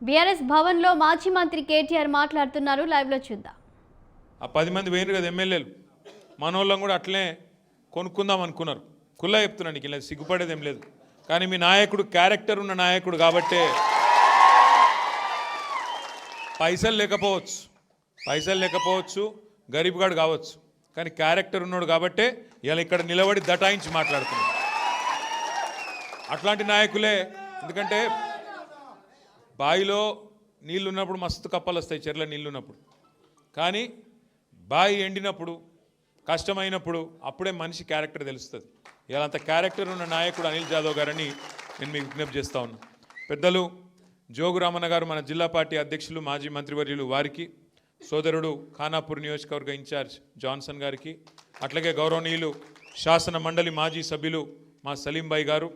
BRS భవన్లో మాజీ మంత్రి కేటీఆర్ మాట్లాడుతున్నారు. లైవ్లో చూద్దాం. ఆ 10 మంది వేరు కదా ఎమ్మెల్యేలు, మనోళ్ళం కూడా అట్లనే కొనుక్కుందాం అనుకున్నారు. కుల్లా చెప్తున్నాను, నీకు ఇలా సిగ్గుపడేది ఏం లేదు. కానీ మీ నాయకుడు క్యారెక్టర్ ఉన్న నాయకుడు కాబట్టే, పైసలు లేకపోవచ్చు, గరీబ్గాడు కావచ్చు, కానీ క్యారెక్టర్ ఉన్నాడు కాబట్టే ఇలా ఇక్కడ నిలబడి దటాయించి మాట్లాడుతున్నాడు. అట్లాంటి నాయకులే. ఎందుకంటే బావిలో నీళ్ళు ఉన్నప్పుడు మస్తు కప్పలు వస్తాయి, చెర్ల నీళ్ళు ఉన్నప్పుడు. కానీ బావి ఎండినప్పుడు, కష్టమైనప్పుడు అప్పుడే మనిషి క్యారెక్టర్ తెలుస్తుంది. ఇలా అంత క్యారెక్టర్ ఉన్న నాయకుడు అనిల్ జాదవ్ గారని నేను మీకు విజ్ఞప్తి చేస్తూ ఉన్నాను. పెద్దలు జోగు రామన్న గారు, మన జిల్లా పార్టీ అధ్యక్షులు, మాజీ మంత్రివర్యులు వారికి, సోదరుడు ఖానాపూర్ నియోజకవర్గ ఇన్ఛార్జ్ జాన్సన్ గారికి, అట్లాగే గౌరవనీయులు శాసన మండలి మాజీ సభ్యులు మా సలీంబాయి గారు,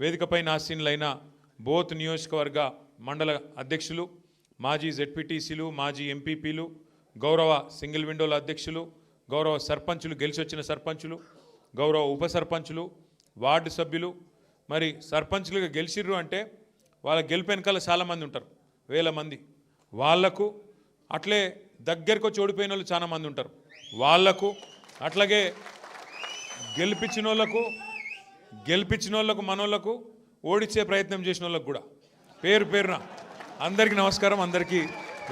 వేదికపై ఆసీనులైన బోత్ నియోజకవర్గ మండల అధ్యక్షులు, మాజీ జెడ్పీటీసీలు, మాజీ ఎంపీపీలు, గౌరవ సింగిల్ విండోల అధ్యక్షులు, గౌరవ సర్పంచులు, గెలిచి వచ్చిన సర్పంచులు, గౌరవ ఉప సర్పంచులు, వార్డు సభ్యులు. మరి సర్పంచులుగా గెలిచిర్రు అంటే వాళ్ళ గెలుపు వెనకాల చాలామంది ఉంటారు, వేల మంది. వాళ్లకు అట్లే దగ్గరకు వచ్చి ఓడిపోయిన వాళ్ళు చాలా మంది ఉంటారు. వాళ్లకు అట్లాగే గెలిపించిన వాళ్ళకు మనోళ్లకు ఓడించే ప్రయత్నం చేసిన వాళ్ళకు కూడా పేరు పేరున అందరికీ నమస్కారం, అందరికీ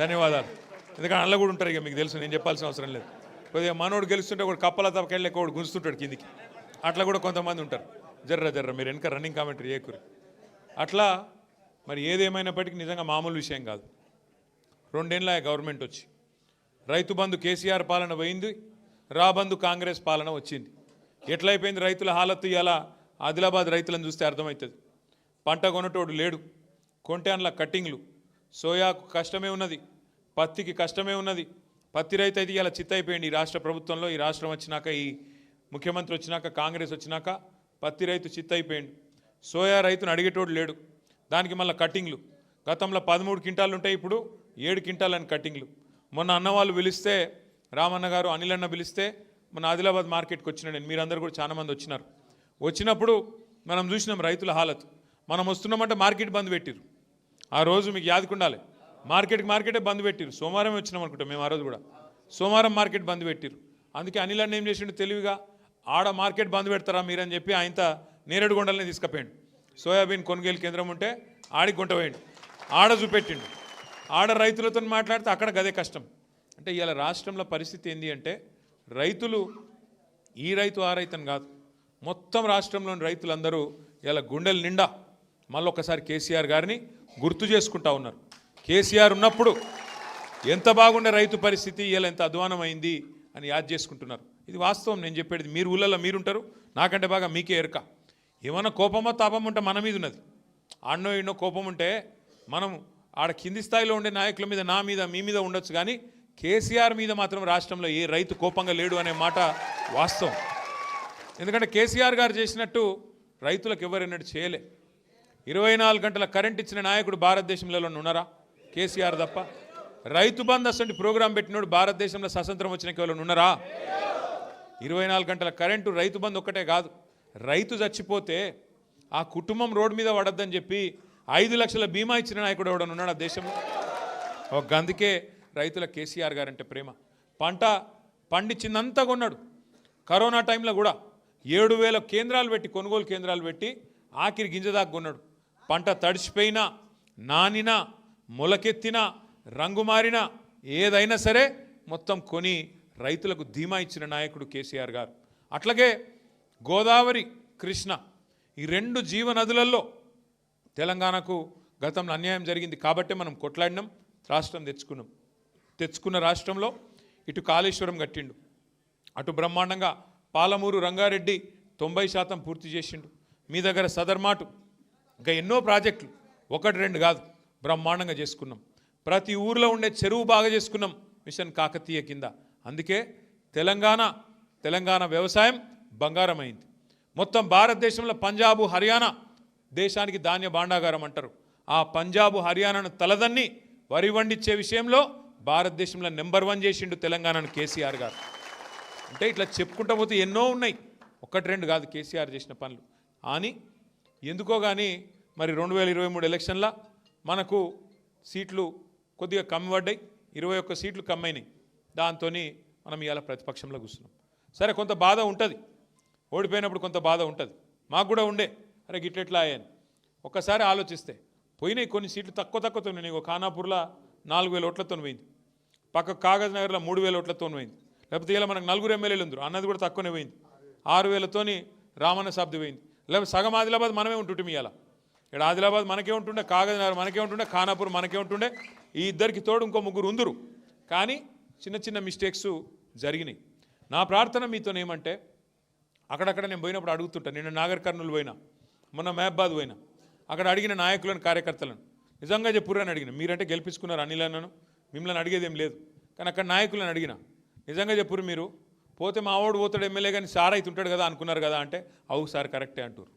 ధన్యవాదాలు. ఎందుకంటే అల్ల కూడా ఉంటారు, ఇక మీకు తెలుసు, నేను చెప్పాల్సిన అవసరం లేదు. కొద్దిగా మనోడు గెలుస్తుంటే ఒకటి కప్పల తప్పకెళ్ళి ఒకటి గుంజుతుంటాడు కిందికి, అట్లా కూడా కొంతమంది ఉంటారు. జర్ర మీరు వెనక రన్నింగ్ కామెంటరీ చేయకూరి. అట్లా మరి ఏదేమైనప్పటికీ నిజంగా మామూలు విషయం కాదు. 2 ఏళ్ళ గవర్నమెంట్ వచ్చి రైతు బంధు కేసీఆర్ పాలన పోయింది, రాబంధు కాంగ్రెస్ పాలన వచ్చింది. ఎట్లయిపోయింది రైతుల హాలత్తు? ఇలా ఆదిలాబాద్ రైతులను చూస్తే అర్థమవుతుంది. పంట కొనటోడు లేడు, కొంటే అందులో కట్టింగ్లు. సోయాకు కష్టమే ఉన్నది, పత్తికి కష్టమే ఉన్నది. పత్తి రైతు అయితే ఇలా చిత్తైపోయింది. ఈ రాష్ట్ర ప్రభుత్వంలో, ఈ రాష్ట్రం వచ్చినాక, ఈ ముఖ్యమంత్రి వచ్చినాక, కాంగ్రెస్ వచ్చినాక పత్తి రైతు చిత్తైపోయింది. సోయా రైతును అడిగేటోడు లేడు, దానికి మళ్ళీ కట్టింగ్లు. గతంలో 13 క్వింటాలు ఉంటాయి, ఇప్పుడు 7 క్వింటాలని కట్టింగ్లు. మొన్న అన్నవాళ్ళు పిలిస్తే, రామన్న గారు, అనిల్ అన్న పిలిస్తే మన ఆదిలాబాద్ మార్కెట్కి వచ్చిన నేను, మీరందరూ కూడా చాలామంది వచ్చినారు. వచ్చినప్పుడు మనం చూసినాం రైతుల హాలత్. మనం వస్తున్నామంటే మార్కెట్ బంద్ పెట్టిరు. ఆ రోజు మీకు యాదకుండాలి, మార్కెటే బంద్ పెట్టిరు. సోమవారం వచ్చినాం అనుకుంటాం మేము, ఆ రోజు కూడా సోమవారం మార్కెట్ బంద్ పెట్టిరు. అందుకే అనిల్ అన్న ఏం చేసిండు తెలివిగా, ఆడ మార్కెట్ బంద్ పెడతారా మీరని చెప్పి ఆయనతో నేరేడుగొండలనే తీసుకుపోయిండు. సోయాబీన్ కొనుగోలు కేంద్రం ఉంటే ఆడికి గుంట పోయిండు, ఆడ చూపెట్టిండు. ఆడ రైతులతో మాట్లాడితే అక్కడ గదే కష్టం. అంటే ఇవాళ రాష్ట్రంలో పరిస్థితి ఏంది అంటే, రైతులు ఈ రైతు ఆ రైతు అని కాదు, మొత్తం రాష్ట్రంలోని రైతులందరూ ఇలా గుండెల నిండా మళ్ళొక్కసారి కేసీఆర్ గారిని గుర్తు చేసుకుంటా ఉన్నారు. కేసీఆర్ ఉన్నప్పుడు ఎంత బాగుండే రైతు పరిస్థితి, ఇలా ఎంత అధ్వానమైంది అని యాద్ చేసుకుంటున్నారు. ఇది వాస్తవం, నేను చెప్పేది. మీరు ఊళ్ళల్లో మీరుంటారు, నాకంటే బాగా మీకే ఎరక. ఏమన్నా కోపమో తాపం ఉంటే మన మీద ఉన్నది. ఆడనో ఎన్నో కోపం ఉంటే మనం ఆడ కింది స్థాయిలో ఉండే నాయకుల మీద, నా మీద, మీ మీద ఉండొచ్చు, కానీ కేసీఆర్ మీద మాత్రం రాష్ట్రంలో ఏ రైతు కోపంగా లేడు అనే మాట వాస్తవం. ఎందుకంటే కేసీఆర్ గారు చేసినట్టు రైతులకు ఎవరైనట్టు చేయలే. 24 గంటల కరెంట్ ఇచ్చిన నాయకుడు భారతదేశంలో ఉన్నారా? కేసీఆర్ తప్ప. రైతు బంధు అసలు ప్రోగ్రాం పెట్టినోడు భారతదేశంలో స్వతంత్రం వచ్చిన కేవలం ఉన్నారా? 24 గంటల కరెంటు, రైతు బంధు ఒక్కటే కాదు. రైతు చచ్చిపోతే ఆ కుటుంబం రోడ్డు మీద పడద్దని చెప్పి 5 లక్షల బీమా ఇచ్చిన నాయకుడు ఎవడన్నా ఉన్నాడు ఆ దేశంలో? ఒక అందుకే రైతుల కేసీఆర్ గారంటే ప్రేమ. పంట పండించిందంతా కొన్నాడు. కరోనా టైంలో కూడా 7,000 కేంద్రాలు పెట్టి, కొనుగోలు కేంద్రాలు పెట్టి ఆఖరి గింజదాకా కొన్నాడు. పంట తడిచిపోయినా, నానినా, మొలకెత్తినా, రంగు మారినా, ఏదైనా సరే మొత్తం కొని రైతులకు ధీమా ఇచ్చిన నాయకుడు కేసీఆర్ గారు. అట్లాగే గోదావరి, కృష్ణ ఈ 2 జీవనదులలో తెలంగాణకు గతంలో అన్యాయం జరిగింది కాబట్టే మనం కొట్లాడినాం, రాష్ట్రం తెచ్చుకున్న రాష్ట్రంలో ఇటు కాళేశ్వరం కట్టిండు, అటు బ్రహ్మాండంగా పాలమూరు రంగారెడ్డి 90% పూర్తి చేసిండు. మీ దగ్గర సదర్మాటు, ఇంకా ఎన్నో ప్రాజెక్టులు, 1-2 కాదు, బ్రహ్మాండంగా చేసుకున్నాం. ప్రతి ఊరిలో ఉండే చెరువు బాగా చేసుకున్నాం మిషన్ కాకతీయ కింద. అందుకే తెలంగాణ వ్యవసాయం బంగారమైంది. మొత్తం భారతదేశంలో పంజాబు, హర్యానా దేశానికి ధాన్య భాండాగారం అంటారు. ఆ పంజాబు, హర్యానాను తలదన్ని వరి వండించే విషయంలో భారతదేశంలో నెంబర్ 1 చేసిండు తెలంగాణను కేసీఆర్ గారు. అంటే ఇట్లా చెప్పుకుంటూ పోతే ఎన్నో ఉన్నాయి, 1-2 కాదు కేసీఆర్ చేసిన పనులు. అని ఎందుకో కానీ మరి 2023 ఎలక్షన్ల మనకు సీట్లు కొద్దిగా కమ్మి పడ్డాయి, 21 సీట్లు కమ్మైనాయి. దాంతో మనం ఇవాళ ప్రతిపక్షంలో కూర్చున్నాం. సరే, కొంత బాధ ఉంటుంది, ఓడిపోయినప్పుడు కొంత బాధ ఉంటుంది. మాకు కూడా ఉండే, అరే గిట్లెట్లా అయ్యాను. ఒక్కసారి ఆలోచిస్తే పోయినాయి కొన్ని సీట్లు తక్కువతో. నేను ఖానాపూర్లో 4,000 ఓట్లతో పోయింది, పక్క కాగజ్ నగర్లో 3,000 ఓట్లతో పోయింది. లేకపోతే ఇలా మనకు 4 ఎమ్మెల్యేలు ఉందరు, అన్నది కూడా తక్కువనే పోయింది. 6,000తోని రామన్న సాబ్ది పోయింది. లేకపోతే సగం ఆదిలాబాద్ మనమే ఉంటుంటే ఇవాళ. ఇక్కడ ఆదిలాబాద్ మనకే ఉంటుండే, కాగజ్ నగర్ మనకే ఉంటుండే, ఖానాపూర్ మనకే ఉంటుండే. ఈ ఇద్దరికి తోడు ఇంకో 3 ఉందరు. కానీ చిన్న చిన్న మిస్టేక్స్ జరిగినాయి. నా ప్రార్థన మీతోనేమంటే, అక్కడక్కడ నేను పోయినప్పుడు అడుగుతుంటాను. నిన్న నాగర్ కర్నూలు పోయినా, మొన్న మహబాద్ పోయినా, అక్కడ అడిగిన నాయకులను కార్యకర్తలను నిజంగా చెప్పురని అడిగిన. మీరంటే గెలిపించుకున్నారు అనిల్ అన్నను, మిమ్మల్ని అడిగేదేం లేదు. కానీ అక్కడ నాయకులను అడిగిన, నిజంగా చెప్పురు మీరు, పోతే మా వాడు పోతాడు ఎమ్మెల్యే కానీ సార్ అయితే ఉంటాడు కదా అనుకున్నారు కదా అంటే, అవు సార్ కరెక్టే అంటారు.